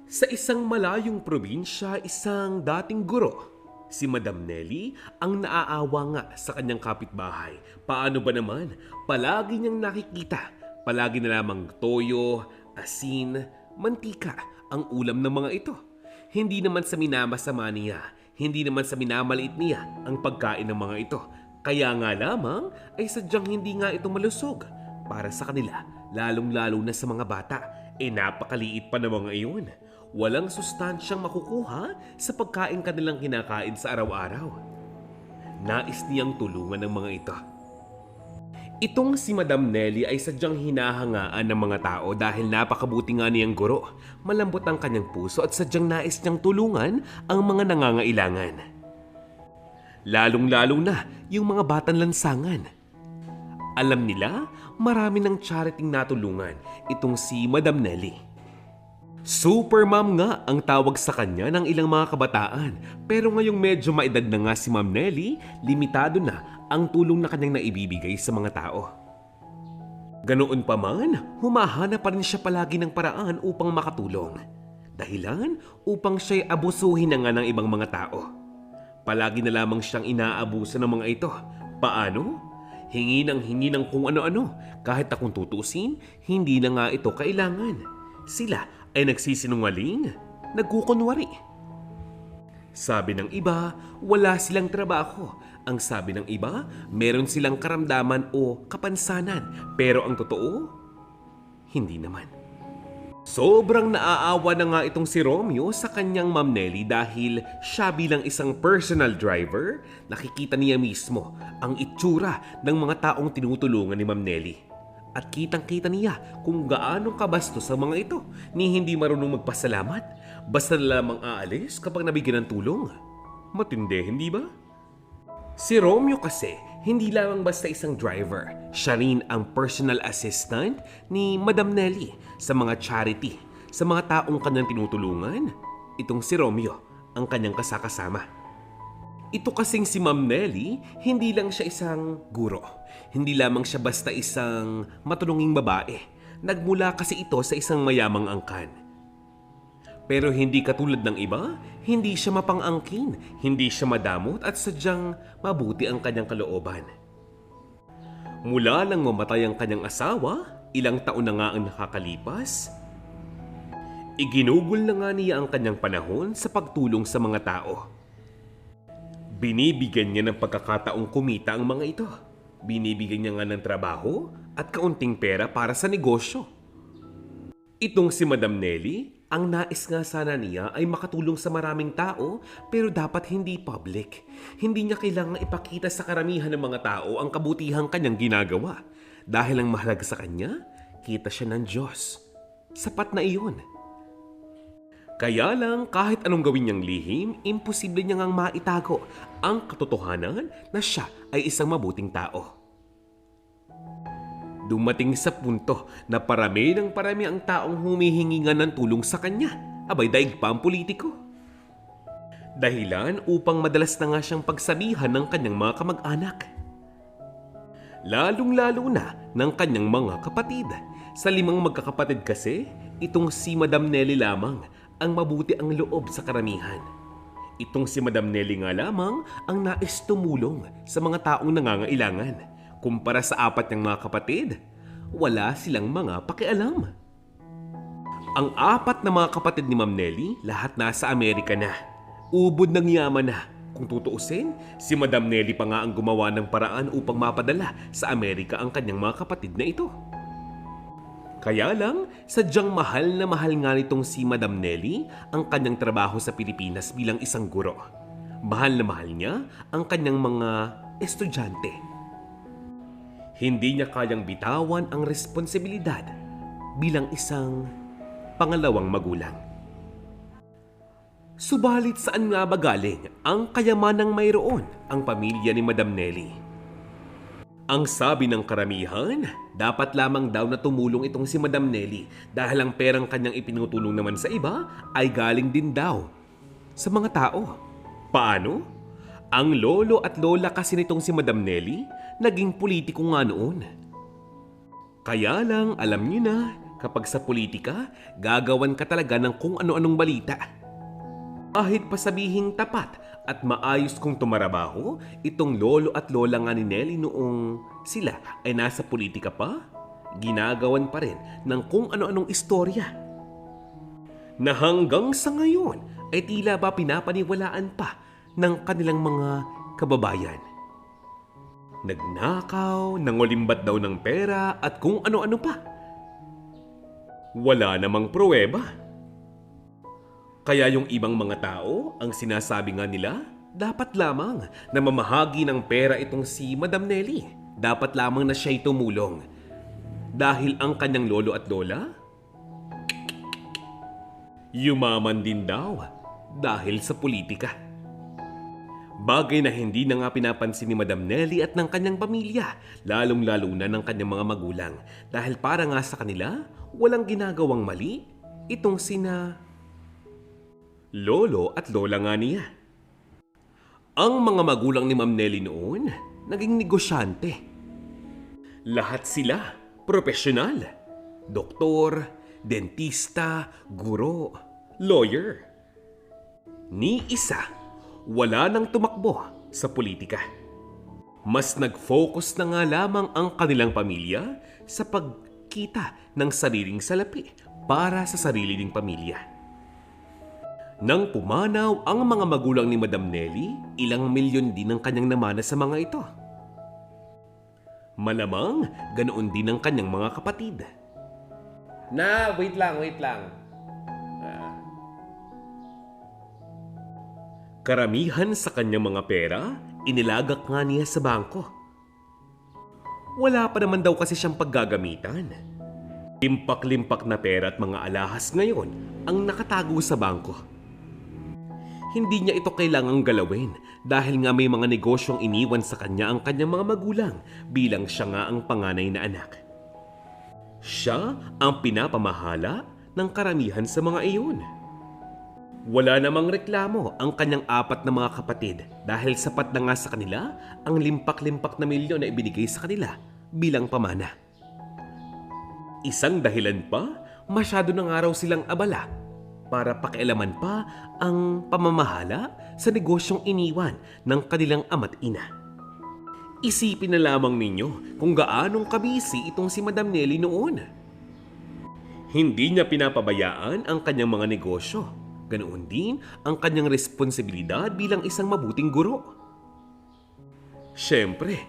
Sa isang malayong probinsya, isang dating guro. Si Madam Nelly ang naaawa nga sa kanyang kapitbahay. Paano ba naman? Palagi niyang nakikita. Palagi na lamang toyo, asin, mantika ang ulam ng mga ito. Hindi naman sa minamasama niya, hindi naman sa minamaliit niya ang pagkain ng mga ito. Kaya nga lamang ay sadyang hindi nga ito malusog para sa kanila, lalong-lalo na sa mga bata. Napakaliit pa ng mga iyon. Walang sustansyang makukuha sa pagkain kanilang kinakain sa araw-araw. Nais niyang tulungan ng mga ito. Itong si Madam Nelly ay sadyang hinahangaan ng mga tao dahil napakabuti nga niyang guro. Malambot ang kanyang puso at sadyang nais niyang tulungan ang mga nangangailangan. Lalong-lalo na yung mga batang lansangan. Alam nila, marami ng chariting natulungan itong si Madam Nelly. Super Mom nga ang tawag sa kanya ng ilang mga kabataan. Pero ngayong medyo maedad na nga si Ma'am Nelly, limitado na ang tulong na kanyang naibibigay sa mga tao. Ganoon pa man, humahanap pa rin siya palagi ng paraan upang makatulong. Dahilan upang siya'y abusuhin na nga ng ibang mga tao. Palagi na lamang siyang inaabuso ng mga ito. Paano? Hingi ng kung ano-ano. Kahit akong tutusin, hindi na nga ito kailangan. Sila ay nagsisinungaling, nagkukunwari. Sabi ng iba, wala silang trabaho. Ang sabi ng iba, meron silang karamdaman o kapansanan. Pero ang totoo, hindi naman. Sobrang naaawa na nga itong si Romeo sa kanyang Ma'am Nelly dahil siya bilang isang personal driver, nakikita niya mismo ang itsura ng mga taong tinutulungan ni Ma'am Nelly. At kitang-kita niya kung gaano kabastos ang mga ito ni hindi marunong magpasalamat. Basta na lamang aalis kapag nabigyan ng tulong. Matindi, hindi ba? Si Romeo kasi, hindi lamang basta isang driver. Siya rin ang personal assistant ni Madam Nelly sa mga charity, sa mga taong kanyang tinutulungan. Itong si Romeo ang kanyang kasakasama. Ito kasing si Ma'am Nelly, hindi lang siya isang guro. Hindi lamang siya basta isang matulunging babae. Nagmula kasi ito sa isang mayamang angkan. Pero hindi katulad ng iba, hindi siya mapang-angkin, hindi siya madamot at sadyang mabuti ang kanyang kalooban. Mula nang mamatay ang kanyang asawa, ilang taon na nga ang nakakalipas, iginugol na nga niya ang kanyang panahon sa pagtulong sa mga tao. Binibigyan niya ng pagkakataong kumita ang mga ito. Binibigyan niya nga ng trabaho at kaunting pera para sa negosyo. Itong si Madam Nelly, ang nais nga sana niya ay makatulong sa maraming tao pero dapat hindi public. Hindi niya kailangang ipakita sa karamihan ng mga tao ang kabutihang kanyang ginagawa. Dahil ang mahalaga sa kanya, kita siya ng Diyos. Sapat na iyon. Kaya lang kahit anong gawin niyang lihim, imposible niya ngang maitago ang katotohanan na siya ay isang mabuting tao. Dumating sa punto na parami ang taong humihingi nga ng tulong sa kanya. Abay daig pa ang politiko. Dahilan upang madalas na nga siyang pagsabihan ng kanyang mga kamag-anak. Lalong-lalo na ng kanyang mga kapatid. Sa 5 magkakapatid kasi, itong si Madam Nelly lamang ang mabuti ang loob sa karamihan. Itong si Madam Nelly nga lamang ang nais tumulong sa mga taong nangangailangan. Kumpara sa 4 niyang mga kapatid, wala silang mga pakialam. Ang 4 na mga kapatid ni Ma'am Nelly, lahat nasa Amerika na. Ubod ng yaman na. Kung tutuusin, si Madam Nelly pa nga ang gumawa ng paraan upang mapadala sa Amerika ang kanyang mga kapatid na ito. Kaya lang, sadyang mahal nga nitong si Madam Nelly ang kanyang trabaho sa Pilipinas bilang isang guro. Mahal na mahal niya ang kanyang mga estudyante. Hindi niya kayang bitawan ang responsibilidad bilang isang pangalawang magulang. Subalit saan nga ba galing ang kayamanang mayroon ang pamilya ni Madam Nelly? Ang sabi ng karamihan, dapat lamang daw na tumulong itong si Madam Nelly dahil ang perang kanyang ipinutulong naman sa iba ay galing din daw sa mga tao. Paano? Ang lolo at lola kasi nitong si Madam Nelly naging politiko nga noon. Kaya lang alam niyo na, Kapag sa politika, gagawan ka talaga ng kung ano-anong balita. Kahit pa sabihing tapat at maayos kong tumarabaho, itong lolo at lola nga ni Nelly noong sila ay nasa politika pa, ginagawan pa rin ng kung ano-anong istorya. Na hanggang sa ngayon ay tila ba pinapaniwalaan pa ng kanilang mga kababayan. Nagnakaw, nangulimbat daw ng pera at kung ano-ano pa. Wala namang pruweba. Kaya yung ibang mga tao, ang sinasabi nga nila, dapat lamang na mamahagi ng pera itong si Madam Nelly. Dapat lamang na siya'y tumulong. Dahil ang kanyang lolo at lola, yumaman din daw dahil sa politika. Bagay na hindi na nga pinapansin ni Madam Nelly at ng kanyang pamilya, lalong-lalo na ng kanyang mga magulang. Dahil para nga sa kanila, walang ginagawang mali itong sina lolo at lola nga niya. Ang mga magulang ni Ma'am Nelly noon, naging negosyante. Lahat sila, profesional. Doktor, dentista, guro, lawyer. Ni isa, wala nang tumakbo sa politika. Mas nag-focus na nga lamang ang kanilang pamilya sa pagkita ng sariling salapi para sa sarili ding pamilya. Nang pumanaw ang mga magulang ni Madam Nelly, ilang milyon din ang kanyang namana sa mga ito. Malamang ganoon din ang kanyang mga kapatid. Wait lang. Karamihan sa kanyang mga pera, inilagak nga niya sa bangko. Wala pa naman daw kasi siyang paggagamitan. Limpak-limpak na pera at mga alahas ngayon ang nakatago sa bangko. Hindi niya ito kailangang galawin dahil nga may mga negosyong iniwan sa kanya ang kanyang mga magulang bilang siya nga ang panganay na anak. Siya ang pinapamahala ng karamihan sa mga iyon. Wala namang reklamo ang kanyang apat na mga kapatid dahil sapat na nga sa kanila ang limpak-limpak na milyon na ibinigay sa kanila bilang pamana. Isang dahilan pa, masyado ng araw silang abala para pakialaman pa ang pamamahala sa negosyong iniwan ng kanilang ama't ina. Isipin na lamang ninyo kung gaanong kabisi itong si Madam Nelly noon. Hindi niya pinapabayaan ang kanyang mga negosyo. Ganoon din ang kanyang responsibilidad bilang isang mabuting guro. Siyempre,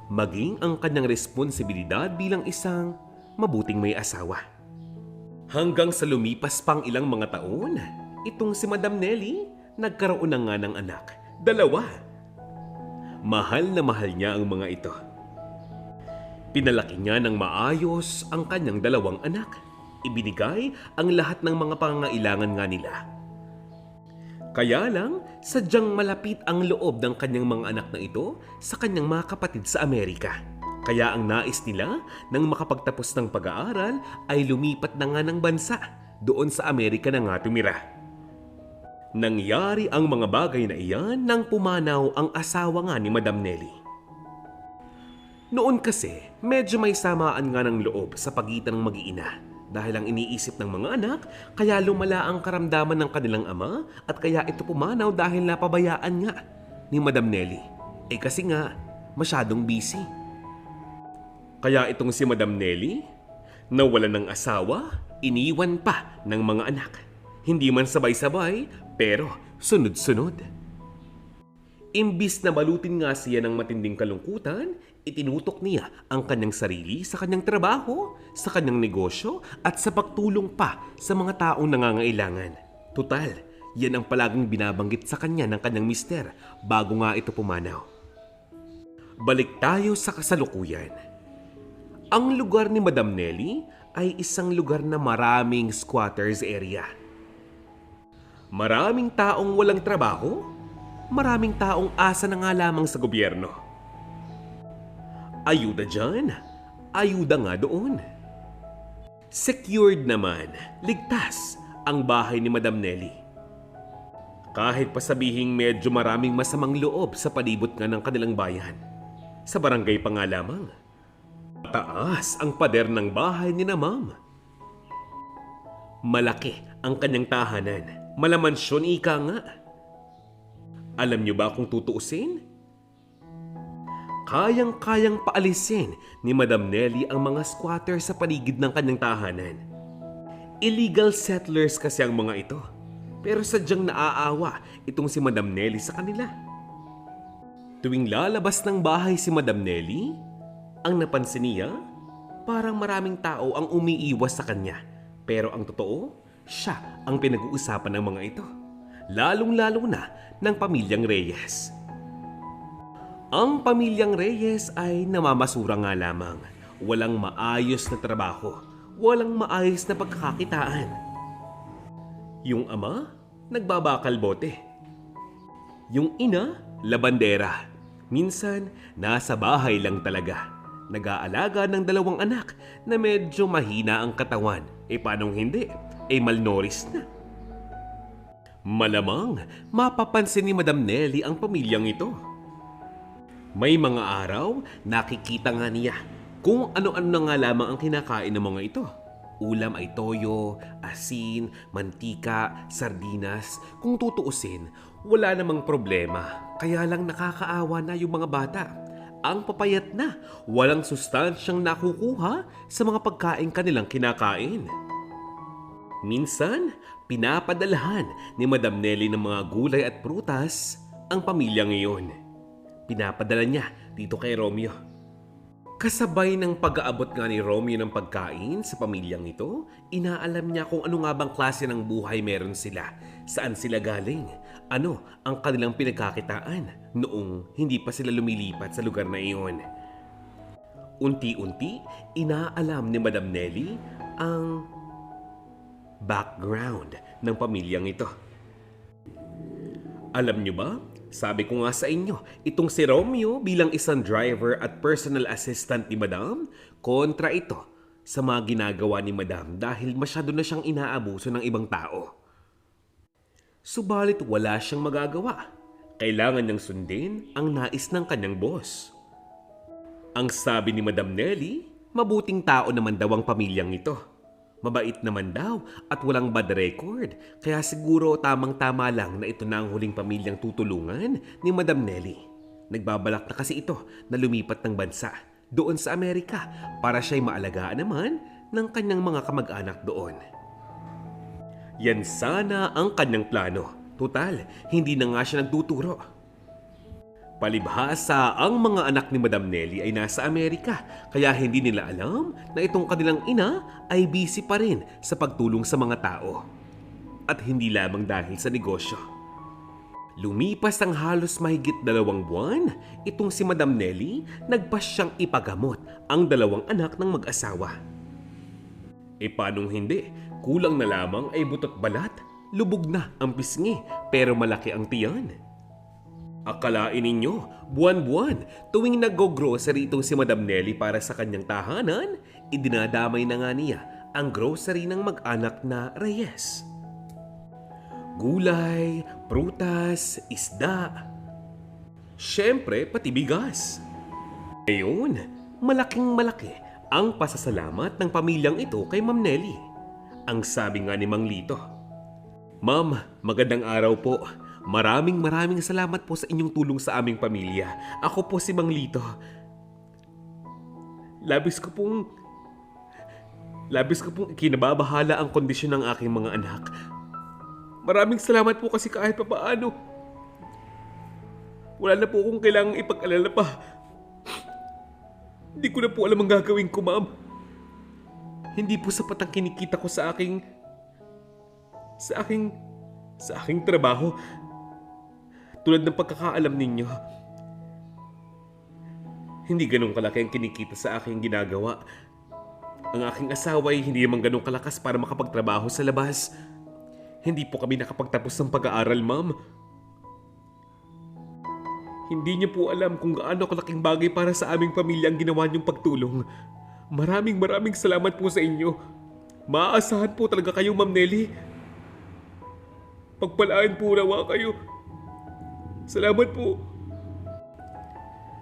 maging ang kanyang responsibilidad bilang isang mabuting may asawa. Hanggang sa lumipas pang ilang mga taon, itong si Madam Nelly nagkaroon na nga ng anak. 2. Mahal na mahal niya ang mga ito. Pinalaki niya ng maayos ang kanyang 2 anak. Ibinigay ang lahat ng mga pangangailangan nga nila. Kaya lang, sadyang malapit ang loob ng kanyang mga anak na ito sa kanyang mga kapatid sa Amerika. Kaya ang nais nila nang makapagtapos ng pag-aaral ay lumipat na nga ng bansa. Doon sa Amerika na nga tumira. Nangyari ang mga bagay na iyan nang pumanaw ang asawa nga ni Madam Nelly. Noon kasi, medyo may samaan nga ng loob sa pagitan ng mag-iina. Dahil ang iniisip ng mga anak, kaya lumala ang karamdaman ng kanilang ama at kaya ito pumanaw dahil napabayaan nga ni Madam Nelly. Kasi nga, masyadong busy. Kaya itong si Madam Nelly, nawalan ng asawa, iniwan pa ng mga anak. Hindi man sabay-sabay, pero sunod-sunod. Imbis na balutin nga siya ng matinding kalungkutan, itinutok niya ang kanyang sarili sa kanyang trabaho, sa kanyang negosyo at sa pagtulong pa sa mga taong nangangailangan. Tutal, yan ang palaging binabanggit sa kanya ng kanyang mister bago nga ito pumanaw. Balik tayo sa kasalukuyan. Ang lugar ni Madam Nelly ay isang lugar na maraming squatters area. Maraming taong walang trabaho, maraming taong asa na nga lamang sa gobyerno. Ayuda dyan, ayuda nga doon. Secured naman, ligtas ang bahay ni Madam Nelly. Kahit pa sabihing medyo maraming masamang loob sa palibot nga ng kanilang bayan. Sa barangay pa nga lamang. Mataas ang pader ng bahay ni na Ma'am. Malaki ang kanyang tahanan. Malamansyon ika nga. Alam niyo ba kung tutuusin? Kayang-kayang paalisin ni Madam Nelly ang mga squatter sa paligid ng kanyang tahanan. Illegal settlers kasi ang mga ito. Pero sadyang naaawa itong si Madam Nelly sa kanila. Tuwing lalabas ng bahay si Madam Nelly, ang napansin niya, parang maraming tao ang umiiwas sa kanya. Pero ang totoo, siya ang pinag-uusapan ng mga ito. Lalong-lalo na ng pamilyang Reyes. Ang pamilyang Reyes ay namamasura nga lamang. Walang maayos na trabaho. Walang maayos na pagkakakitaan. Yung ama, nagbabakal bote. Yung ina, labandera. Minsan, nasa bahay lang talaga. Nag-aalaga ng 2 anak na medyo mahina ang katawan. Paanong hindi? Malnourished na. Malamang, mapapansin ni Madam Nelly ang pamilyang ito. May mga araw, nakikita nga niya kung ano-ano na nga lamang ang kinakain ng mga ito. Ulam ay toyo, asin, mantika, sardinas. Kung tutuusin, wala namang problema. Kaya lang nakakaawa na yung mga bata. Ang papayat na, walang sustansyang nakukuha sa mga pagkain kanilang kinakain. Minsan, pinapadalhan ni Madam Nelly ng mga gulay at prutas ang pamilyang iyon. Pinapadala niya dito kay Romeo. Kasabay ng pag-aabot nga ni Romeo ng pagkain sa pamilyang ito, inaalam niya kung ano nga bang klase ng buhay meron sila, saan sila galing, ano ang kanilang pinagkakitaan noong hindi pa sila lumilipat sa lugar na iyon. Unti-unti, inaalam ni Madam Nelly ang background ng pamilyang ito. Alam niyo ba? Sabi ko nga sa inyo, itong si Romeo bilang isang driver at personal assistant ni Madam, kontra ito sa mga ginagawa ni Madam dahil masyado na siyang inaabuso ng ibang tao. Subalit wala siyang magagawa. Kailangan niyang sundin ang nais ng kanyang boss. Ang sabi ni Madam Nelly, mabuting tao naman daw ang pamilyang ito. Mabait naman daw at walang bad record, kaya siguro tamang-tama lang na ito na ang huling pamilyang tutulungan ni Madam Nelly. Nagbabalak na kasi ito na lumipat ng bansa doon sa Amerika para siya'y maalagaan naman ng kanyang mga kamag-anak doon. Yan sana ang kanyang plano. Tutal, hindi na nga siya nagtuturo. Palibhasa, ang mga anak ni Madam Nelly ay nasa Amerika, kaya hindi nila alam na itong kanilang ina ay busy pa rin sa pagtulong sa mga tao. At hindi lamang dahil sa negosyo. Lumipas ang halos mahigit 2 buwan, itong si Madam Nelly nagpasyang ipagamot ang 2 anak ng mag-asawa. Paanong hindi? Kulang na lamang ay butot balat, lubog na ang pisngi pero malaki ang tiyan. Akalain ninyo, buwan-buwan, tuwing nag-grocery itong si Madam Nelly para sa kanyang tahanan, idinadamay na nga niya ang grocery ng mag-anak na Reyes. Gulay, prutas, isda. Siyempre, pati bigas. Ngayon, malaking-malaki ang pasasalamat ng pamilyang ito kay Ma'am Nelly. Ang sabi nga ni Mang Lito, "Ma'am, magandang araw po. Maraming salamat po sa inyong tulong sa aming pamilya. Ako po si Mang Lito. Labis ko pong kinababahala ang kondisyon ng aking mga anak. Maraming salamat po kasi kahit papaano. Wala na po akong kailangang ipag-alala pa. Hindi ko na po alam ang gagawin ko, ma'am. Hindi po sapat ang kinikita ko sa aking trabaho. Tulad ng pagkakaalam ninyo, hindi ganun kalaki ang kinikita sa aking ginagawa. Ang aking asawa ay hindi naman ganun kalakas para makapagtrabaho sa labas. Hindi po kami nakapagtapos ng pag-aaral, ma'am. Hindi niyo po alam kung gaano kalaking bagay para sa aming pamilya ang ginawa niyong pagtulong. Maraming salamat po sa inyo. Maaasahan po talaga kayo, Ma'am Nelly. Pagpalaan po nawa kayo. Salamat po."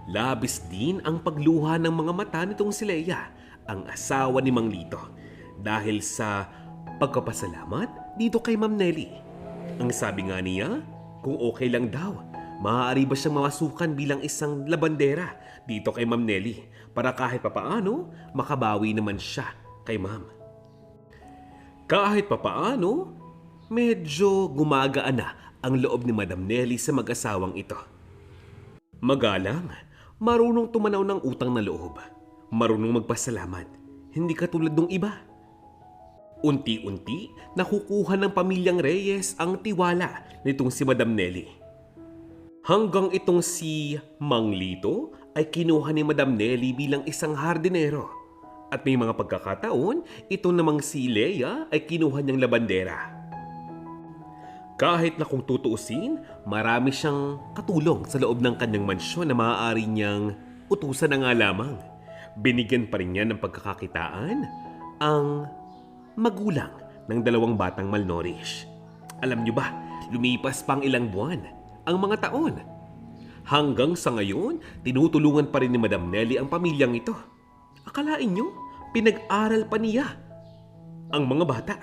Labis din ang pagluha ng mga mata nitong si Leia, ang asawa ni Mang Lito, dahil sa pagkapasalamat dito kay Ma'am Nelly. Ang sabi nga niya, kung okay lang daw, maaari ba siyang mamasukan bilang isang labandera dito kay Ma'am Nelly para kahit papaano makabawi naman siya kay Ma'am. Kahit papaano, medyo gumagaan na ang loob ni Madam Nelly sa mag-asawang ito. Magalang, marunong tumanaw ng utang na loob, marunong magpasalamat, hindi katulad ng iba. Unti-unti, nakukuha ng pamilyang Reyes ang tiwala nitong si Madam Nelly. Hanggang itong si Mang Lito ay kinuha ni Madam Nelly bilang isang hardinero. At may mga pagkakataon, ito namang si Leia ay kinuha niyang labandera. Kahit na kung tutuusin, marami siyang katulong sa loob ng kanyang mansyon na maaari niyang utusan na nga lamang. Binigyan pa rin niya ng pagkakakitaan ang magulang ng dalawang batang malnourished. Alam niyo ba, lumipas pang ilang buwan ang mga taon. Hanggang sa ngayon, tinutulungan pa rin ni Madam Nelly ang pamilyang ito. Akalain niyo, pinag-aral pa niya ang mga bata.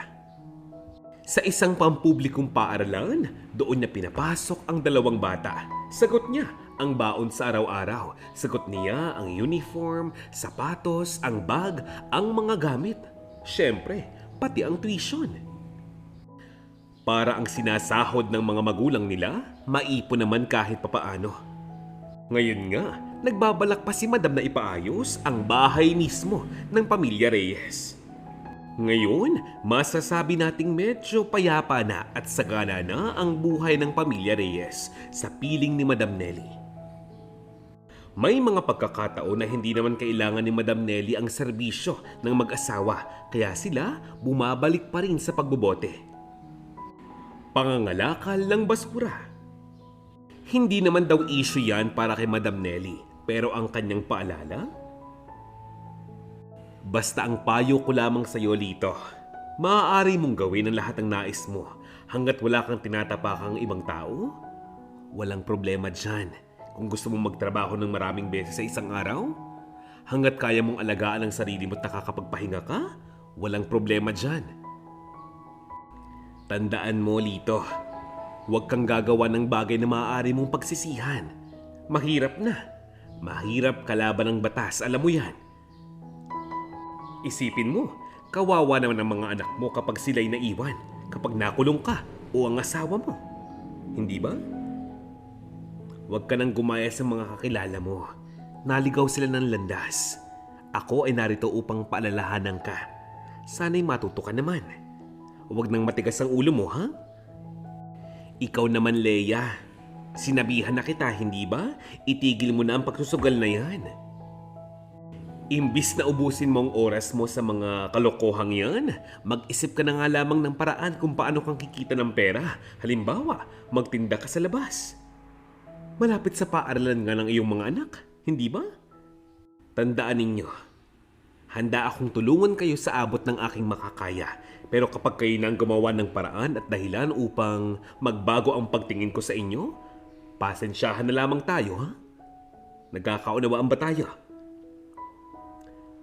Sa isang pampublikong paaralan, doon niya pinapasok ang dalawang bata. Sagot niya ang baon sa araw-araw. Sagot niya ang uniform, sapatos, ang bag, ang mga gamit. Siyempre, pati ang tuition. Para ang sinasahod ng mga magulang nila, maipon naman kahit papaano. Ngayon nga, nagbabalak pa si Madam na ipaayos ang bahay mismo ng pamilya Reyes. Ngayon, masasabi nating medyo payapa na at sagana na ang buhay ng pamilya Reyes sa piling ni Madam Nelly. May mga pagkakataon na hindi naman kailangan ni Madam Nelly ang serbisyo ng mag-asawa kaya sila bumabalik pa rin sa pagbobote. Pangangalakal ng basura. Hindi naman daw issue yan para kay Madam Nelly pero ang kanyang paalala? Basta ang payo ko lamang sa iyo, Lito. Maaari mong gawin ang lahat ng nais mo hanggat wala kang tinatapakang ibang tao. Walang problema dyan. Kung gusto mong magtrabaho ng maraming beses sa isang araw, hanggat kaya mong alagaan ang sarili mo at nakakapagpahinga ka, walang problema dyan. Tandaan mo, Lito, huwag kang gagawa ng bagay na maaari mong pagsisihan. Mahirap na. Mahirap kalaban ng batas, alam mo yan. Isipin mo, kawawa naman ang mga anak mo kapag sila'y naiwan, kapag nakulong ka o ang asawa mo. Hindi ba? Huwag ka nang gumaya sa mga kakilala mo. Naligaw sila ng landas. Ako ay narito upang paalalahanan ka. Sana'y matuto ka naman. Huwag nang matigas ang ulo mo, ha? Ikaw naman, Leia. Sinabihan na kita, hindi ba? Itigil mo na ang pagsusugal na yan. Imbis na ubusin mo ang oras mo sa mga kalokohang yan, mag-isip ka na nga lamang ng paraan kung paano kang kikita ng pera. Halimbawa, magtinda ka sa labas. Malapit sa paaralan nga ng iyong mga anak, hindi ba? Tandaan ninyo, handa akong tulungan kayo sa abot ng aking makakaya. Pero kapag kayo nang gumawa ng paraan at dahilan upang magbago ang pagtingin ko sa inyo, pasensyahan na lamang tayo, ha? Nagkakaunawaan ba tayo?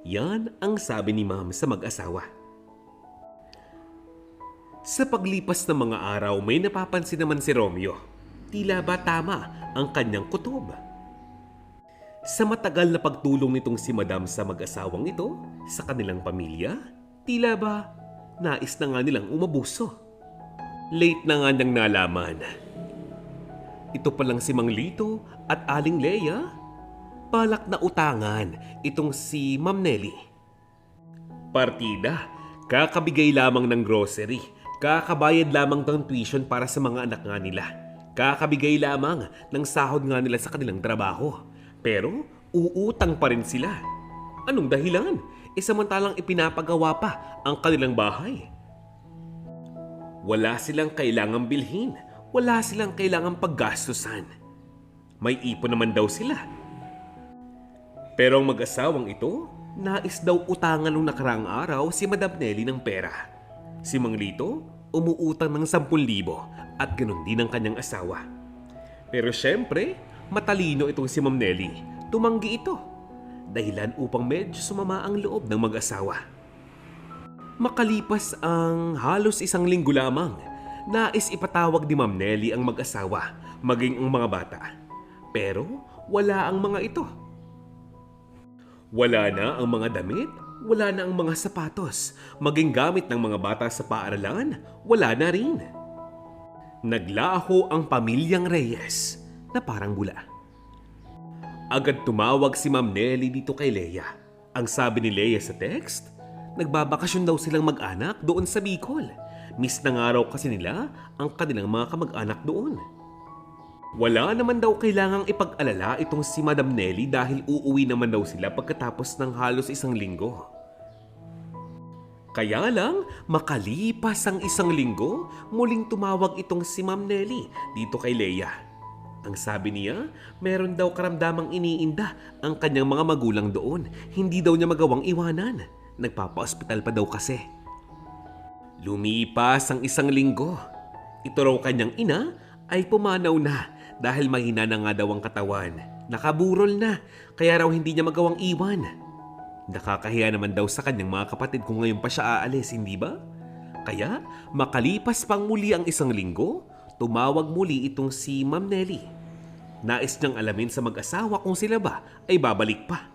Yan ang sabi ni Ma'am sa mag-asawa. Sa paglipas ng mga araw, may napapansin naman si Romeo. Tila ba tama ang kanyang kutob? Sa matagal na pagtulong nitong si Madam sa mag-asawang ito, sa kanilang pamilya, tila ba nais na nga nilang umabuso. Late na nga niyang nalaman. Ito palang si Mang Lito at Aling Leia, balak na utangan itong si Ma'am Nelly. Partida, kakabigay lamang ng grocery, kakabayad lamang ng tuition para sa mga anak nga nila, kakabigay lamang ng sahod nga nila sa kanilang trabaho. Pero uutang pa rin sila. Anong dahilan? Samantalang ipinapagawa pa ang kanilang bahay. Wala silang kailangang bilhin, wala silang kailangang paggastusan. May ipon naman daw sila. Pero ang mag-asawang ito, nais daw utangan nung nakaraang araw si Madam Nelly ng pera. Si Mang Lito, umuutang ng 10,000 at ganoon din ang kanyang asawa. Pero syempre, matalino itong si Ma'am Nelly. Tumanggi ito. Dahilan upang medyo sumama ang loob ng mag-asawa. Makalipas ang halos isang linggo lamang, nais ipatawag ni Ma'am Nelly ang mag-asawa, maging ang mga bata. Pero wala ang mga ito. Wala na ang mga damit, wala na ang mga sapatos, maging gamit ng mga bata sa paaralan, wala na rin. Naglaho ang pamilyang Reyes na parang bula. Agad tumawag si Ma'am Nelly dito kay Leia. Ang sabi ni Leia sa text, nagbabakasyon daw silang mag-anak doon sa Bicol. Miss na nga raw kasi nila ang kanilang mga kamag-anak doon. Wala naman daw kailangang ipag-alala itong si Madam Nelly dahil uuwi naman daw sila pagkatapos ng halos isang linggo. Kaya lang, makalipas ang isang linggo, muling tumawag itong si Ma'am Nelly dito kay Leia. Ang sabi niya, meron daw karamdamang iniinda ang kanyang mga magulang doon. Hindi daw niya magawang iwanan. Nagpapa-ospital pa daw kasi. Lumipas ang isang linggo. Ito raw kanyang ina ay pumanaw na dahil mahina na nga daw ang katawan. Nakaburol na, kaya raw hindi niya magawang iwan. Nakakahiya naman daw sa kanyang mga kapatid kung ngayon pa siya aalis, hindi ba? Kaya makalipas pang muli ang isang linggo, tumawag muli itong si Ma'am Nelly. Nais niyang alamin sa mag-asawa kung sila ba ay babalik pa.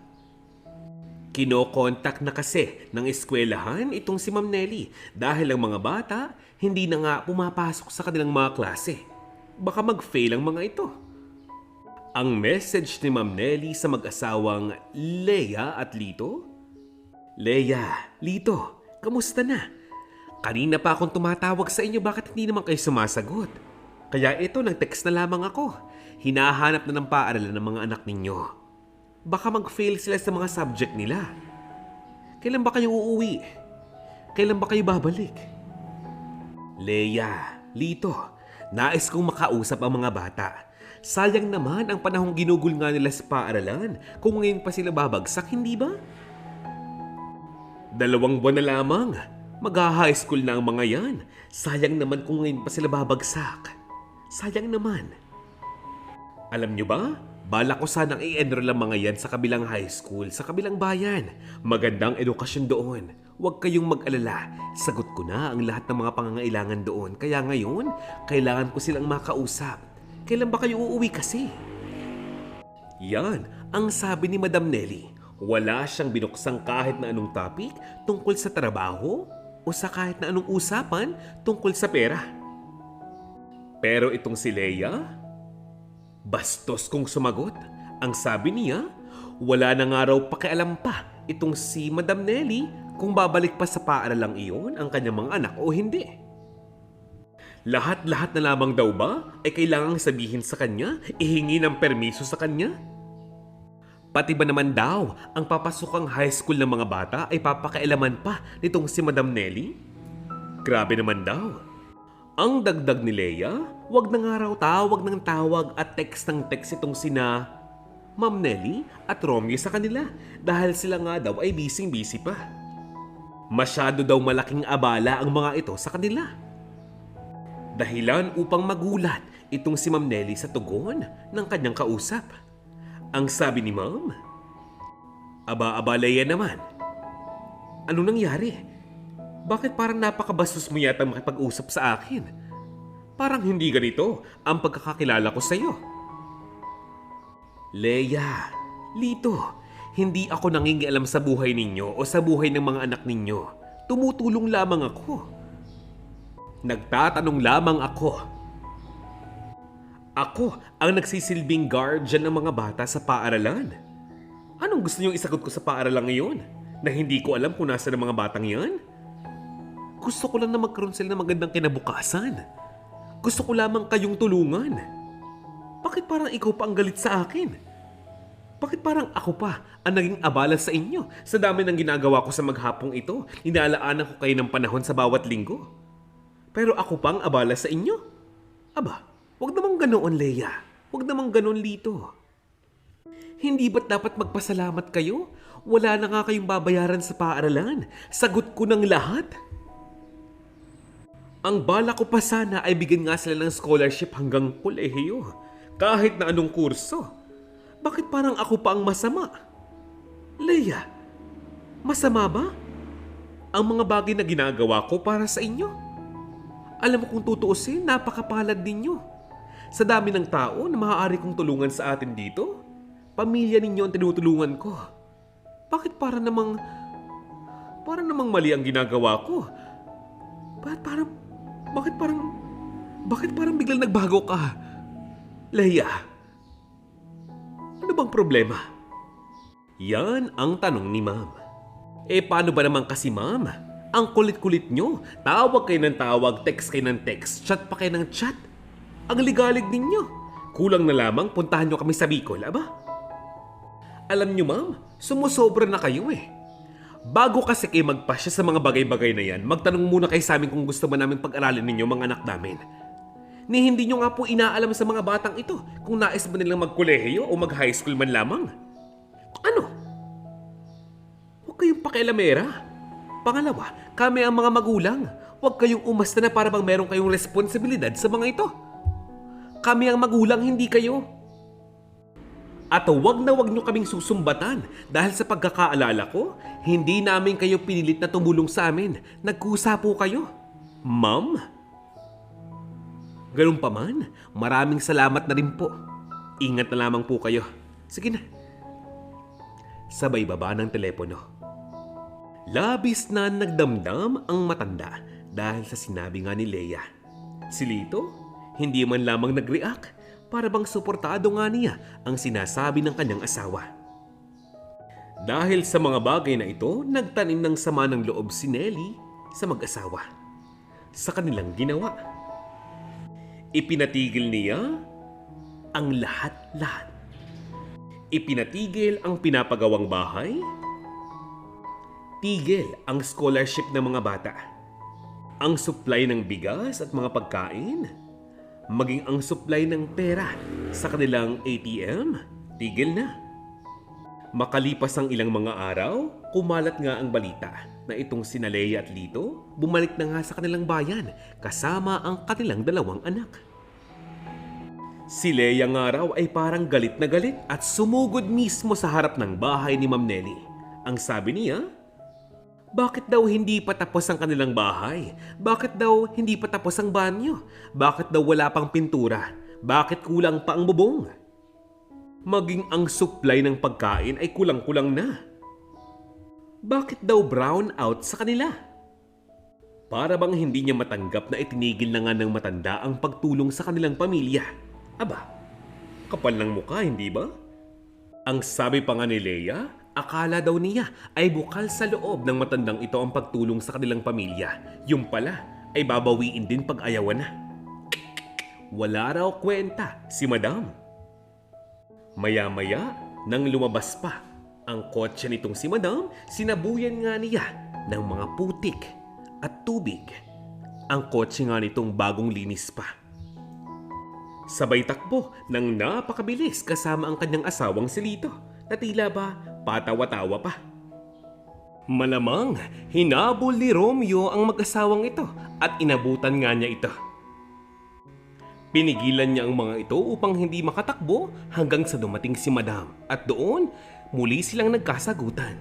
Kinokontak na kasi ng eskwelahan itong si Ma'am Nelly dahil ang mga bata hindi na nga pumapasok sa kanilang mga klase. Baka mag-fail ang mga ito. Ang message ni Ma'am Nelly sa mag-asawang Leia at Lito? Leia, Lito, kamusta na? Kanina pa akong tumatawag sa inyo, bakit hindi naman kayo sumasagot? Kaya ito, nag-text na lamang ako. Hinahanap na ng paaralan ng mga anak ninyo. Baka mag-fail sila sa mga subject nila. Kailan ba kayo uuwi? Kailan ba kayo babalik? Leia, Lito, nais kong makausap ang mga bata. Sayang naman ang panahong ginugol nga nila sa paaralan kung ngayon pa sila babagsak, hindi ba? 2 buwan na lamang. Mag-high school na ang mga yan. Sayang naman kung ngayon pa sila babagsak. Sayang naman. Alam nyo ba? Balak ko sanang i-enroll ang mga yan sa kabilang high school, sa kabilang bayan. Magandang edukasyon doon. Huwag kayong mag-alala. Sagot ko na ang lahat ng mga pangangailangan doon. Kaya ngayon, kailangan ko silang makausap. Kailan ba kayo uuwi kasi? Yan ang sabi ni Madam Nelly. Wala siyang binuksang kahit na anong topic tungkol sa trabaho o sa kahit na anong usapan tungkol sa pera. Pero itong si Leia, bastos kong sumagot. Ang sabi niya, wala na nga raw pakialam pa itong si Madam Nelly kung babalik pa sa paaralang iyon ang kanyang mga anak o hindi. Lahat-lahat na lamang daw ba ay kailangang sabihin sa kanya, ihingi ng permiso sa kanya? Pati ba naman daw ang papasukang high school ng mga bata ay papakailaman pa nitong si Madam Nelly? Grabe naman daw. Ang dagdag ni Leia, wag na nga raw tawag ng tawag at text ng text itong sina Ma'am Nelly at Romeo sa kanila dahil sila nga daw ay busy-busy pa. Masyado daw malaking abala ang mga ito sa kanila. Dahilan upang magulat itong si Ma'am Nelly sa tugon ng kanyang kausap. Ang sabi ni Ma'am, aba Leia naman. Ano nangyari? Bakit parang napakabastos mo yata makipag-usap sa akin? Parang hindi ganito ang pagkakakilala ko sa iyo. Leia, Lito, hindi ako nangingialam sa buhay ninyo o sa buhay ng mga anak ninyo. Tumutulong lamang ako. Nagtatanong lamang ako. Ako ang nagsisilbing guardian ng mga bata sa paaralan. Anong gusto niyong isagot ko sa paaralan ngayon? Na hindi ko alam kung nasa ng mga batang yan? Gusto ko lang na magkaroon sila ng magandang kinabukasan. Gusto ko lamang kayong tulungan. Bakit parang ikaw pa ang galit sa akin? Bakit parang ako pa ang naging abala sa inyo sa dami ng ginagawa ko sa maghapong ito? Inaalaanan ko kayo ng panahon sa bawat linggo. Pero ako pa ang abala sa inyo? Aba, wag namang ganoon, Leia. Wag namang ganoon, Lito. Hindi ba't dapat magpasalamat kayo? Wala na nga kayong babayaran sa paaralan. Sagot ko ng lahat. Ang bala ko pa sana ay bigyan nga sila ng scholarship hanggang kolehiyo. Kahit na anong kurso. Bakit parang ako pa ang masama? Leia, masama ba? ang mga bagay na ginagawa ko para sa inyo. Alam mo kung tutuusin, napakapalad ninyo. Sa dami ng tao na maaari kong tulungan sa atin dito, pamilya ninyo ang tinutulungan ko. Bakit para namang mali ang ginagawa ko? Bakit parang biglang nagbago ka? Leia, ano bang problema? Yan ang tanong ni Ma'am. Paano ba naman kasi, Ma'am? Ang kulit-kulit nyo. Tawag kayo ng tawag, text kayo ng text, chat pa kayo ng chat. Ang ligalig ninyo. Kulang na lamang puntahan nyo kami sa Bicol, aba? Alam nyo, Ma'am, sumusobra na kayo Bago kasi kayo magpasya sa mga bagay-bagay na yan, magtanong muna kayo sa amin kung gusto ba namin pag-aralin ninyo mga anak namin. Ni hindi nyo nga po inaalam sa mga batang ito kung nais ba nilang magkolehiyo o mag-high school man lamang. Ano? Huwag kayong pakialamera. Pangalawa, kami ang mga magulang. Huwag kayong umasta na para bang meron kayong responsibilidad sa mga ito. Kami ang magulang, hindi kayo. At huwag na huwag nyo kaming susumbatan dahil sa pagkakaalala ko, hindi namin kayo pinilit na tumulong sa amin. Nagkusa po kayo. Ma'am? Ganun pa man, maraming salamat na rin po. Ingat na lamang po kayo. Sige na. Sabay baba ng telepono. Labis na nagdamdam ang matanda dahil sa sinabi nga ni Leia. Si Lito, hindi man lamang nag-react para bang suportado nga niya ang sinasabi ng kanyang asawa. Dahil sa mga bagay na ito, nagtanim ng sama ng loob si Nelly sa mag-asawa. Sa kanilang ginawa. Ipinatigil niya ang lahat-lahat. Ipinatigil ang pinapagawang bahay. Tigil ang scholarship ng mga bata. Ang supply ng bigas at mga pagkain. Maging ang supply ng pera sa kanilang ATM, tigil na. Makalipas ang ilang mga araw, kumalat nga ang balita na itong sina Leia at Lito bumalik na nga sa kanilang bayan kasama ang kanilang dalawang anak. Si Leia nga raw ay parang galit na galit at sumugod mismo sa harap ng bahay ni Ma'am Nelly. Ang sabi niya, bakit daw hindi pa tapos ang kanilang bahay? Bakit daw hindi pa tapos ang banyo? Bakit daw wala pang pintura? Bakit kulang pa ang bubong? Maging ang supply ng pagkain ay kulang-kulang na. Bakit daw brown out sa kanila? Para bang hindi niya matanggap na itinigil na nga ng matanda ang pagtulong sa kanilang pamilya. Aba, kapal ng mukha, hindi ba? Ang sabi pa nga ni Leia, akala daw niya ay bukal sa loob ng matandang ito ang pagtulong sa kanilang pamilya. Yung pala ay babawiin din pag ayawan na. Wala raw kwenta si Madam. Maya-maya, nang lumabas pa ang kotse nitong si Madam, sinabuyan nga niya ng mga putik at tubig. Ang kotse nga nitong bagong linis pa. Sabay takbo ng napakabilis kasama ang kanyang asawang si Lito na tila ba patawa-tawa pa. Malamang hinabol ni Romeo ang mag-asawang ito at inabutan nga niya ito. Pinigilan niya ang mga ito upang hindi makatakbo hanggang sa dumating si Madam at doon muli silang nagkasagutan.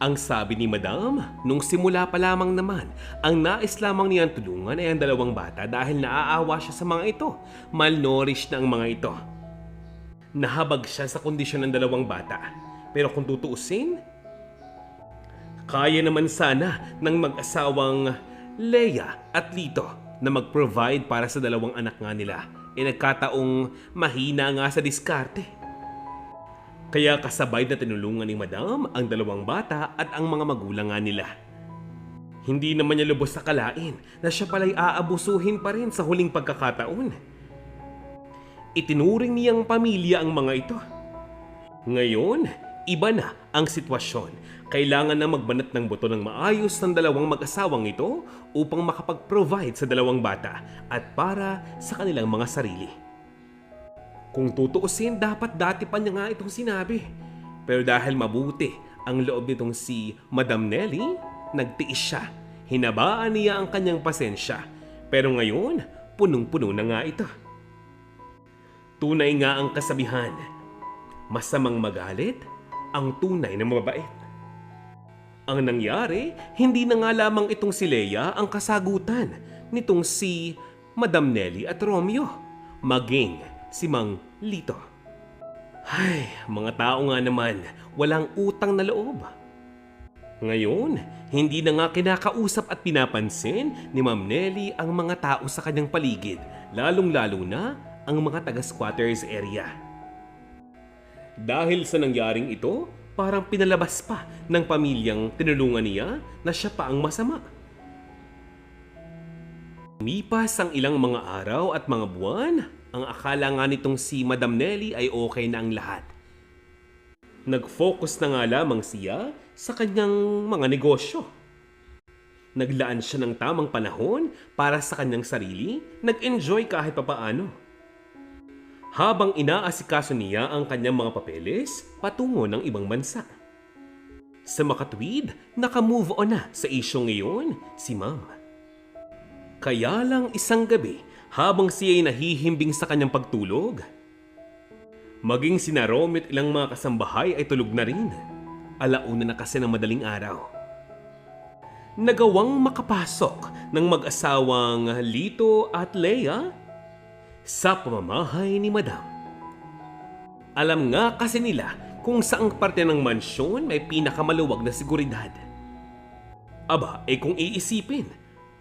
Ang sabi ni Madam, nung simula pa lamang naman, ang nais lamang niyang tulungan ay ang dalawang bata dahil naaawa siya sa mga ito. Malnourished na ang mga ito. Nahabag siya sa kondisyon ng dalawang bata. Pero kung tutuusin, kaya naman sana ng mag-asawang Leia at Lito na mag-provide para sa dalawang anak nga nila. Nagkataong mahina nga sa diskarte. Kaya kasabay na tinulungan ni Madam ang dalawang bata at ang mga magulang nga nila. Hindi naman niya lubos sa kalain na siya pala'y aabusuhin pa rin sa huling pagkakataon. Itinuring niyang pamilya ang mga ito. Ngayon, iba na ang sitwasyon. Kailangan na magbanat ng buto ng maayos ng dalawang mag-asawang ito upang makapag-provide sa dalawang bata at para sa kanilang mga sarili. Kung tutuusin, dapat dati pa niya nga itong sinabi. Pero dahil mabuti ang loob nitong si Madam Nelly, nagtiis siya. Hinabaan niya ang kanyang pasensya. Pero ngayon, punong-puno na nga ito. Tunay nga ang kasabihan, masamang magalit ang tunay na mabait. Ang nangyari, hindi na nga lamang itong si Leia ang kasagutan nitong si Madam Nelly at Romeo, maging si Mang Lito. Ay, mga tao nga naman, walang utang na loob. Ngayon, hindi na nga kinakausap at pinapansin ni Ma'am Nelly ang mga tao sa kanyang paligid, lalong-lalo na ang mga taga-squatters area. Dahil sa nangyaring ito, parang pinalabas pa ng pamilyang tinulungan niya na siya pa ang masama. Umipas ang ilang mga araw at mga buwan, ang akala nga nitong si Madam Nelly ay okay na ang lahat. Nag-focus na nga lamang siya sa kanyang mga negosyo. Naglaan siya ng tamang panahon para sa kanyang sarili, nag-enjoy kahit papaano. Habang inaasikaso niya ang kanyang mga papeles patungo ng ibang bansa. Sa makatwid, naka-move on na sa isyong ngayon si Ma'am. Kaya lang isang gabi, habang siya'y nahihimbing sa kanyang pagtulog, maging sina Romeo at ilang mga kasambahay ay tulog na rin. Alauna na kasi ng madaling araw. Nagawang makapasok ng mag-asawang Lito at Leia sa pamamahay ni Madam. Alam nga kasi nila kung saang parte ng mansyon may pinakamaluwag na seguridad. Aba, kung iisipin,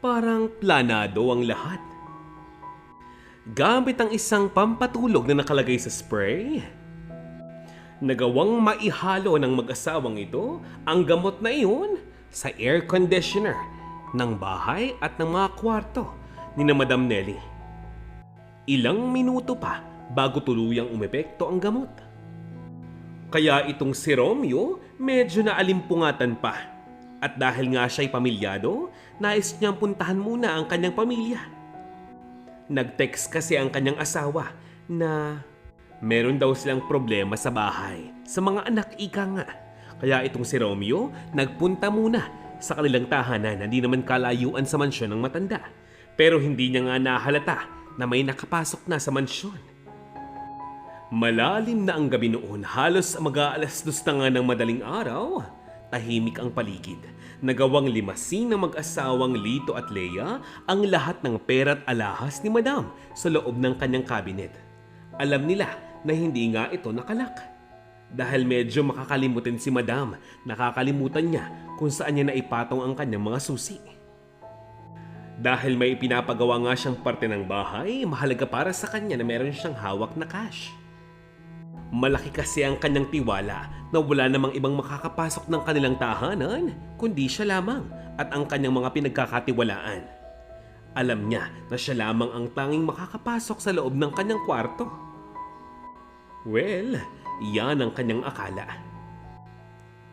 parang planado ang lahat. Gamit ang isang pampatulog na nakalagay sa spray, nagawang maihalo ng mag-asawang ito ang gamot na iyon sa air conditioner ng bahay at ng mga kwarto ni na Madam Nelly. Ilang minuto pa bago tuluyang umepekto ang gamot. Kaya itong si Romeo medyo naalimpungatan pa. At dahil nga siya'y pamilyado, nais niyang puntahan muna ang kanyang pamilya. Nag-text kasi ang kanyang asawa na meron daw silang problema sa bahay sa mga anak ika nga. Kaya itong si Romeo nagpunta muna sa kanilang tahanan na di naman kalayuan sa mansyon ng matanda. Pero hindi niya nga nahalata na may nakapasok na sa mansyon. Malalim na ang gabi noon, halos mag-aalas 2 na nga ng madaling araw. Tahimik ang paligid. Nagawang limasin ng mag-asawang Lito at Leia ang lahat ng pera at alahas ni Madam sa loob ng kanyang cabinet. Alam nila na hindi nga ito nakalak. Dahil medyo makakalimutin si Madam, nakakalimutan niya kung saan niya naipatong ang kanyang mga susi. Dahil may ipinapagawa nga siyang parte ng bahay, mahalaga para sa kanya na meron siyang hawak na cash. Malaki kasi ang kanyang tiwala na wala namang ibang makakapasok ng kanilang tahanan kundi siya lamang at ang kanyang mga pinagkakatiwalaan. Alam niya na siya lamang ang tanging makakapasok sa loob ng kanyang kwarto. Well, yan ang kanyang akala.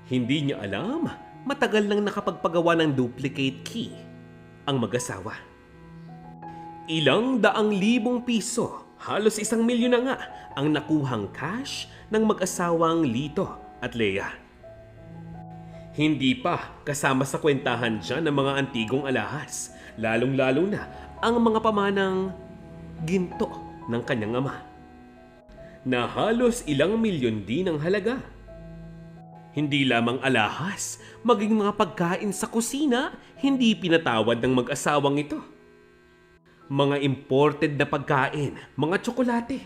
Hindi niya alam, matagal nang nakapagpagawa ng duplicate key ang mag-asawa. Ilang daang libong piso, halos 1 milyon na nga ang nakuhang cash ng mag-asawang Lito at Leia. Hindi pa kasama sa kwentahan dyan ng mga antigong alahas, lalong-lalo na ang mga pamanang ginto ng kanyang ama, na halos 1 milyon din ang halaga. Hindi lamang alahas, maging mga pagkain sa kusina, hindi pinatawad ng mag-asawang ito. Mga imported na pagkain, mga tsokolate.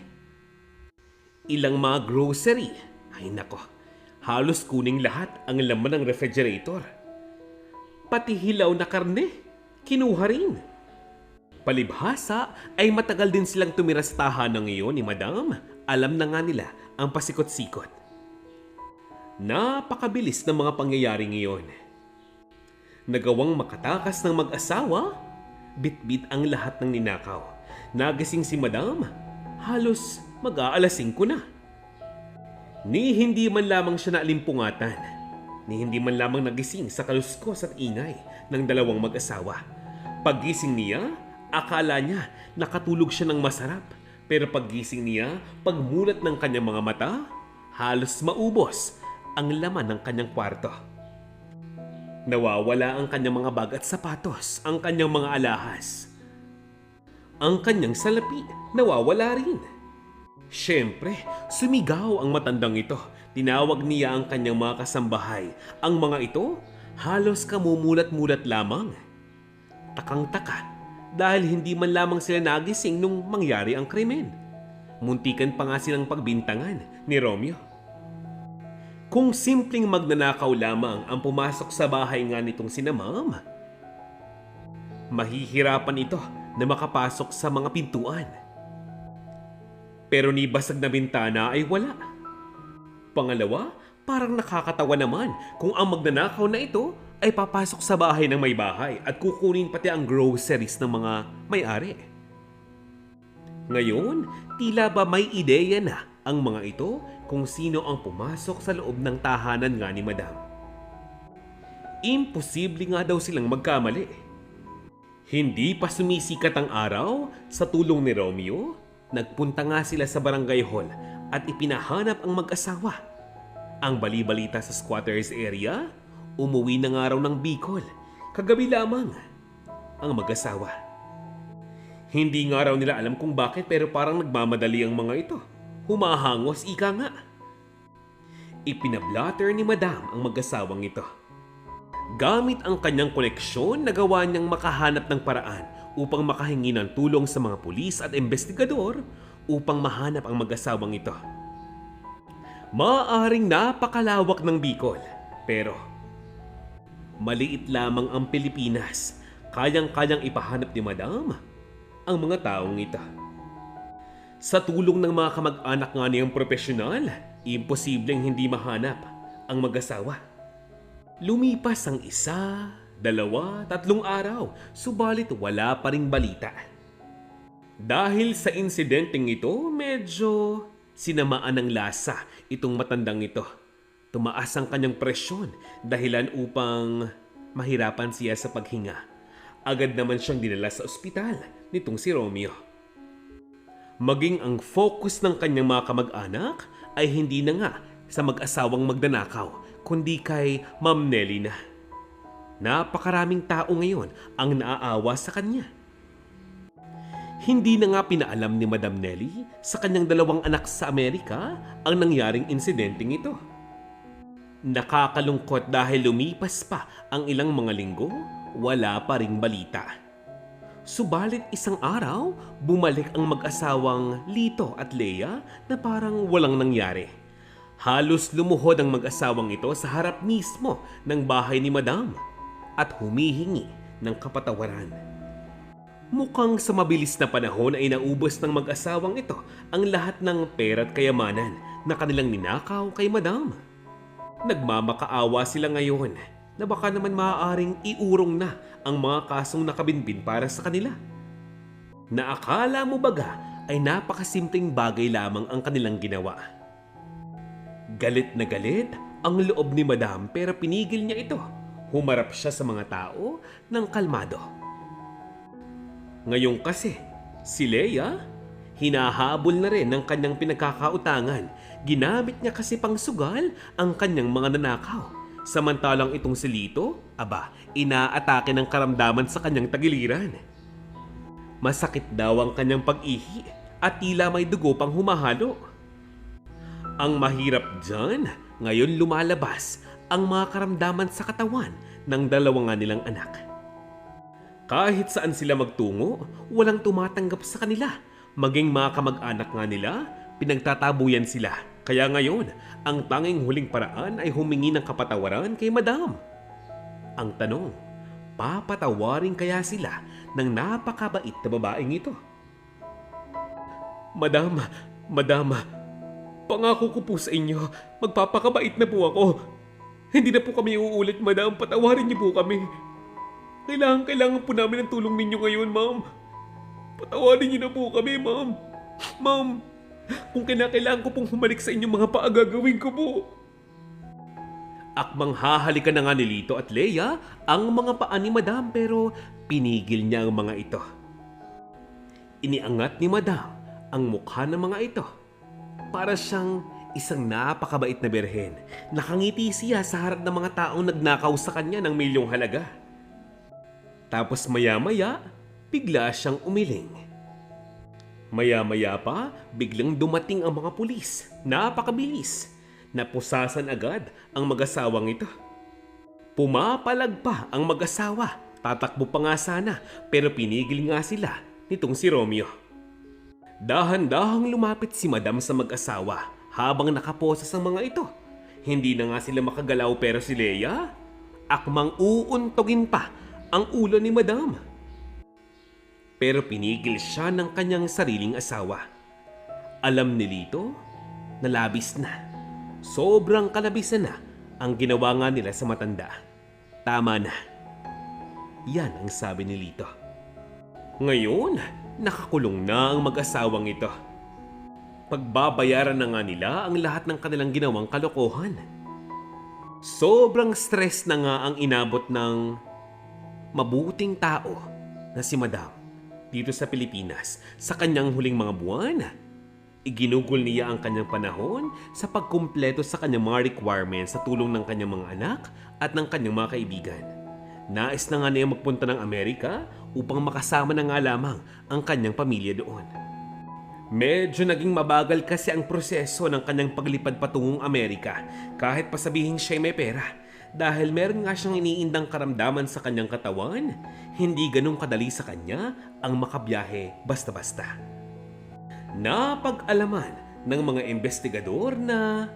Ilang mga grocery. Ay nako, halos kuning lahat ang laman ng refrigerator. Pati hilaw na karne, kinuha rin. Palibhasa ay matagal din silang tumira sa tahanan ngayon ni Madam. Alam na nga nila ang pasikot-sikot. Napakabilis ng mga pangyayari ngayon. Nagawang makatakas ng mag-asawa, bit-bit ang lahat ng ninakaw. Nagising si Madam, halos mag-aalas 5 na. Ni hindi man lamang siya naalimpungatan, ni hindi man lamang nagising sa kaluskos at ingay ng dalawang mag-asawa. Paggising niya, akala niya nakatulog siya ng masarap. Pero paggising niya, pagmulat ng kanyang mga mata, halos maubos ang laman ng kanyang kwarto. Nawawala ang kanyang mga bag at sapatos, ang kanyang mga alahas. Ang kanyang salapi, nawawala rin. Siyempre, sumigaw ang matandang ito. Tinawag niya ang kanyang mga kasambahay. Ang mga ito, Halos kamumulat-mulat lamang. Takang-taka dahil hindi man lamang sila nagising nung mangyari ang krimen. Muntikan pa nga silang pagbintangan ni Romeo. Kung simpleng magnanakaw lamang ang pumasok sa bahay nga nitong sina Ma'am, mahihirapan ito na makapasok sa mga pintuan. Pero ni basag na bintana ay wala. Pangalawa, parang nakakatawa naman kung ang magnanakaw na ito ay papasok sa bahay ng may bahay at kukunin pati ang groceries ng mga may-ari. Ngayon, tila ba may ideya na ang mga ito kung sino ang pumasok sa loob ng tahanan nga ni Madam. Imposible nga daw silang magkamali. Hindi pa sumisikat ang araw, sa tulong ni Romeo, nagpunta nga sila sa barangay hall at ipinahanap ang mag-asawa. Ang bali-balita sa squatters area, umuwi na nga raw ng Bicol, kagabi lamang, ang mag-asawa. Hindi nga raw nila alam kung bakit pero parang nagmamadali ang mga ito. Humahangos, ika nga. Ipinablatter ni Madam ang mag-asawang ito. Gamit ang kanyang koneksyon, nagawa niyang makahanap ng paraan upang makahingi ng tulong sa mga pulis at investigador upang mahanap ang mag-asawang ito. Maaaring napakalawak ng Bicol, pero maliit lamang ang Pilipinas. Kayang-kayang ipahanap ni Madam ang mga taong ito. Sa tulong ng mga kamag-anak nga niyang profesional, imposibleng hindi mahanap ang mag-asawa. Lumipas ang 1, 2, 3 araw, subalit wala pa ring balita. Dahil sa insidenteng ito, medyo sinamaan ng lasa itong matandang ito. Tumaas ang kanyang presyon dahilan upang mahirapan siya sa paghinga. Agad naman siyang dinala sa ospital nitong si Romeo. Maging ang focus ng kanyang mga kamag-anak ay hindi na nga sa mag-asawang magnanakaw, kundi kay Ma'am Nelly na. Napakaraming tao ngayon ang naaawa sa kanya. Hindi na nga pinaalam ni Madam Nelly sa kanyang 2 anak sa Amerika ang nangyaring insidenteng ito. Nakakalungkot dahil lumipas pa ang ilang mga linggo, wala pa ring balita. Subalit isang araw, bumalik ang mag-asawang Lito at Leia na parang walang nangyari. Halos lumuhod ang mag-asawang ito sa harap mismo ng bahay ni Madam at humihingi ng kapatawaran. Mukhang sa mabilis na panahon ay naubos ng mag-asawang ito ang lahat ng pera at kayamanan na kanilang ninakaw kay Madam. Nagmamakaawa sila ngayon na baka naman maaaring iurong na ang mga kasong nakabinbin para sa kanila. Na akala mo baga ay napakasimpleng bagay lamang ang kanilang ginawa. Galit na galit ang loob ni Madam pero pinigil niya ito. Humarap siya sa mga tao ng kalmado. Ngayon kasi, si Leia, hinahabol na rin ng kanyang pinagkakautangan. Ginamit niya kasi pang sugal ang kanyang mga nanakaw. Samantalang itong si Lito, inaatake ng karamdaman sa kanyang tagiliran. Masakit daw ang kanyang pag-ihi at tila may dugo pang humahalo. Ang mahirap dyan, ngayon lumalabas ang mga karamdaman sa katawan ng 2 nga nilang anak. Kahit saan sila magtungo, walang tumatanggap sa kanila. Maging mga kamag-anak nga nila, pinagtatabuyan sila. Kaya ngayon, ang tanging huling paraan ay humingi ng kapatawaran kay Madam. Ang tanong, papatawarin kaya sila ng napakabait na babaeng ito? Madam, pangako ko po sa inyo, magpapakabait na po ako. Hindi na po kami uulit, Madam. Patawarin niyo po kami. Kailangan po namin ng tulong ninyo ngayon, Ma'am. Patawarin niyo na po kami, Ma'am. Ma'am, kung kinakailangan ko pong humalik sa inyong mga paa, gagawin ko po. Akmang hahalikan na nga ni Lito at Leia ang mga paa ni Madam pero pinigil niya ang mga ito. Iniangat ni Madam ang mukha ng mga ito. Para siyang isang napakabait na berhen. Nakangiti siya sa harap ng mga taong nagnakaw sa kanya ng milyong halaga. Tapos maya-maya, bigla siyang umiling. Maya-maya pa, biglang dumating ang mga pulis. Napakabilis. Napusasan agad ang mag-asawang ito. Pumapalag pa ang mag-asawa. Tatakbo pa nga sana pero pinigil nga sila nitong si Romeo. Dahan-dahang lumapit si Madam sa mag-asawa habang nakaposas ang mga ito. Hindi na nga sila makagalaw pero si Leia, akmang uuntogin pa ang ulo ni Madam. Pero pinigil siya ng kanyang sariling asawa. Alam ni Lito na labis na. Sobrang kalabisan na ang ginawa nga nila sa matanda. Tama na. Yan ang sabi ni Lito. Ngayon, nakakulong na ang mag-asawang ito. Pagbabayaran na nga nila ang lahat ng kanilang ginawang kalokohan. Sobrang stress na nga ang inabot ng mabuting tao na si Madam dito sa Pilipinas sa kanyang huling mga buwan. Iginugol niya ang kanyang panahon sa pagkumpleto sa kanyang mga requirements sa tulong ng kanyang mga anak at ng kanyang mga kaibigan. Nais na nga niya magpunta ng Amerika upang makasama na nga lamang ang kanyang pamilya doon. Medyo naging mabagal kasi ang proseso ng kanyang paglipad patungong Amerika kahit pasabihin siya'y may pera. Dahil meron nga siyang iniindang karamdaman sa kanyang katawan, hindi ganun kadali sa kanya ang makabiyahe basta-basta. Napag-alaman ng mga investigador na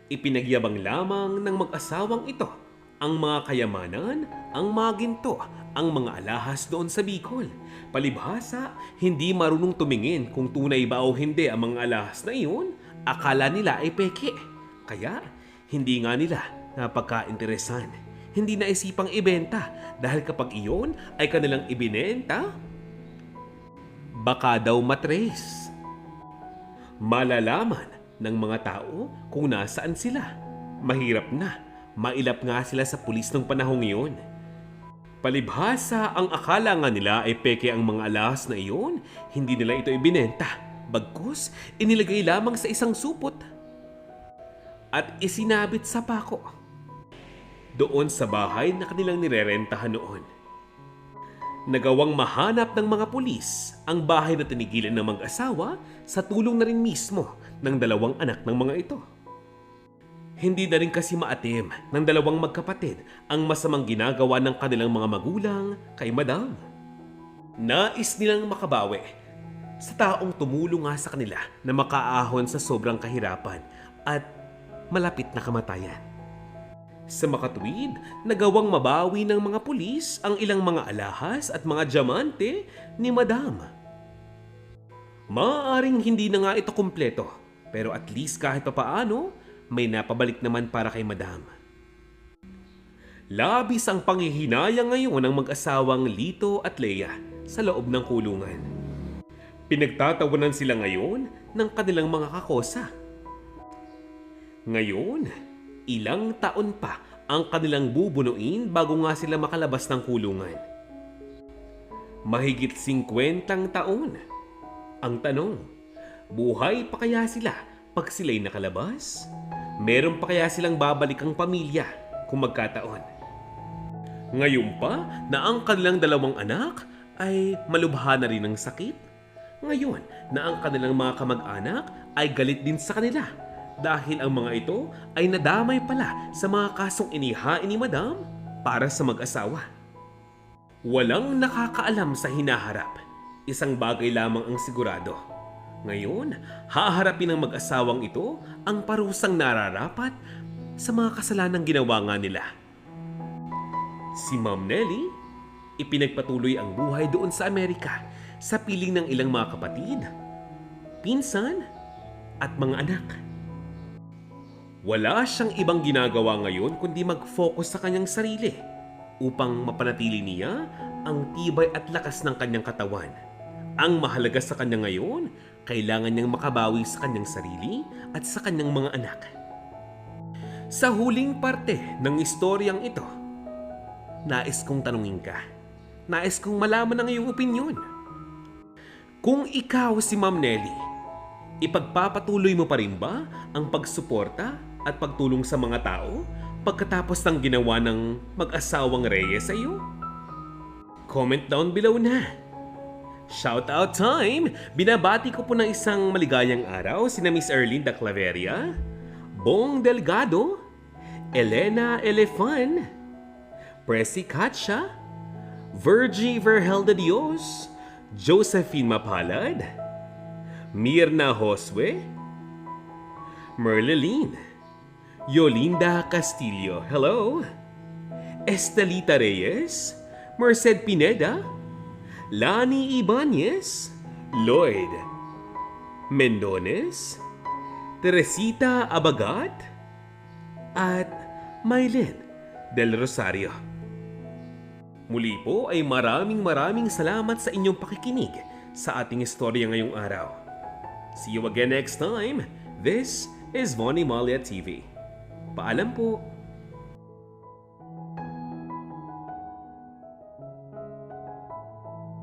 ipinagyabang lamang ng mag-asawang ito ang mga kayamanan, ang mga ginto, ang mga alahas doon sa Bicol. Palibhasa, hindi marunong tumingin kung tunay ba o hindi ang mga alahas na iyon, akala nila ay peke. Kaya, hindi nga nila napagkainteresan. Hindi na isipang ibenta dahil kapag iyon ay kanilang ibinenta, baka daw matrace. Malalaman ng mga tao kung nasaan sila. Mahirap na, mailap nga sila sa pulis ng panahong iyon. Palibhasa, ang akala nga nila ay peke ang mga alahas na iyon, hindi nila ito ibinenta. Bagkus, inilagay lamang sa isang supot at isinabit sa pako doon sa bahay na kanilang nirerentahan noon. Nagawang mahanap ng mga pulis ang bahay na tinigilan ng mag-asawa sa tulong na rin mismo ng dalawang anak ng mga ito. Hindi na rin kasi maatim ng dalawang magkapatid ang masamang ginagawa ng kanilang mga magulang kay Madam. Nais nilang makabawi sa taong tumulong nga sa kanila na makaahon sa sobrang kahirapan at malapit na kamatayan. Sa makatuwid, nagawang mabawi ng mga pulis ang ilang mga alahas at mga diamante ni Madam. Maaaring hindi na nga ito kumpleto, pero at least kahit papaano, may napabalik naman para kay Madam. Labis ang panghihinayang ngayon ng mag-asawang Lito at Leia sa loob ng kulungan. Pinagtatawanan sila ngayon ng kanilang mga kakosa. Ngayon, ilang taon pa ang kanilang bubunuin bago nga sila makalabas ng kulungan. Mahigit 50 taon. Ang tanong, buhay pa kaya sila pag sila'y nakalabas? Meron pa kaya silang babalikang pamilya kung magkataon? Ngayon pa na ang kanilang dalawang anak ay malubha na rin ng sakit? Ngayon na ang kanilang mga kamag-anak ay galit din sa kanila dahil ang mga ito ay nadamay pala sa mga kasong inihain ni Madam para sa mag-asawa. Walang nakakaalam sa hinaharap. Isang bagay lamang ang sigurado. Ngayon, haharapin ng mag-asawang ito ang parusang nararapat sa mga kasalanang ginawa nga nila. Si Ma'am Nelly, ipinagpatuloy ang buhay doon sa Amerika sa piling ng ilang mga kapatid, pinsan, at mga anak. Wala siyang ibang ginagawa ngayon kundi mag-focus sa kanyang sarili upang mapanatili niya ang tibay at lakas ng kanyang katawan. Ang mahalaga sa kanya ngayon, kailangan niyang makabawi sa kanyang sarili at sa kanyang mga anak. Sa huling parte ng istoryang ito, nais kong tanungin ka. Nais kong malaman ang iyong opinyon. Kung ikaw si Ma'am Nelly, ipagpapatuloy mo pa rin ba ang pagsuporta at pagtulong sa mga tao pagkatapos ng ginawa ng mag-asawang Reyes sa iyo? Comment down below na. Shoutout time! Binabati ko po ng isang maligayang araw sina Miss Erlinda Claveria, Bong Delgado, Elena Elefan, Presi Katsia, Virgie Verhelda Dios, Josephine Mapalad, Mirna Josue, Merleline, Yolinda Castillo, hello, Estelita Reyes, Merced Pineda, Lani Ibanez, Lloyd Mendones, Teresita Abagat, at Mylene Del Rosario. Muli po ay maraming salamat sa inyong pakikinig sa ating istorya ngayong araw. See you again next time. This is Vonnie Malia TV. Paalam po.